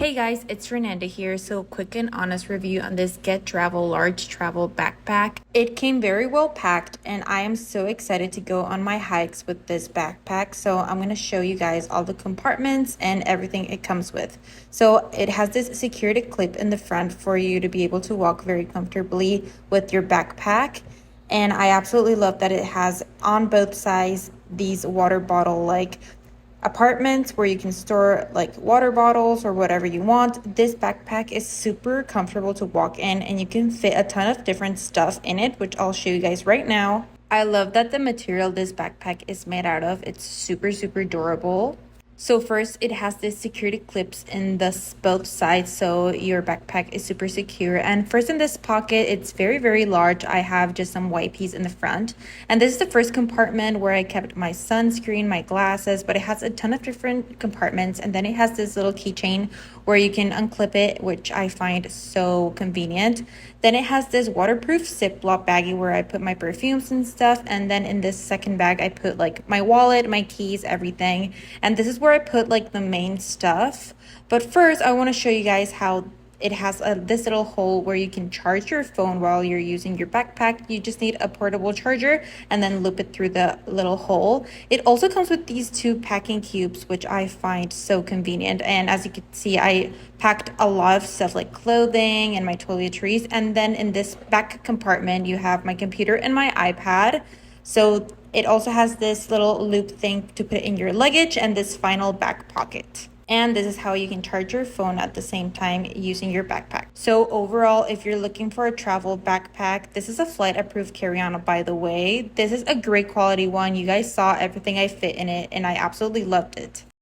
Hey guys, it's Renanda here. So quick and honest review on this Getravel large travel backpack. It came very well packed and I am so excited to go on my hikes with this backpack. So I'm going to show you guys all the compartments and everything it comes with. So it has this security clip in the front for you to be able to walk very comfortably with your backpack. And I absolutely love that it has on both sides these water bottle apartments where you can store like water bottles or whatever you want. This backpack is super comfortable to walk in and you can fit a ton of different stuff in it, which I'll show you guys right now. I love that the material this backpack is made out of. It's super durable. So first, it has this security clips in both sides, so your backpack is super secure. And first in this pocket, it's very large. I have just some wipes in the front. And this is the first compartment where I kept my sunscreen, my glasses, but it has a ton of different compartments. And then it has this little keychain where you can unclip it, which I find so convenient. Then it has this waterproof Ziploc baggie where I put my perfumes and stuff. And then in this second bag, I put like my wallet, my keys, everything. And this is where I put like the main stuff. But first, I want to show you guys how it has this little hole where you can charge your phone while you're using your backpack. You just need a portable charger and then loop it through the little hole. It also comes with these two packing cubes, which I find so convenient. And as you can see, I packed a lot of stuff like clothing and my toiletries. And then in this back compartment, you have my computer and my iPad. So it also has this little loop thing to put in your luggage and this final back pocket. And this is how you can charge your phone at the same time using your backpack. So overall, if you're looking for a travel backpack, this is a flight approved carry-on, by the way. This is a great quality one. You guys saw everything I fit in it and I absolutely loved it.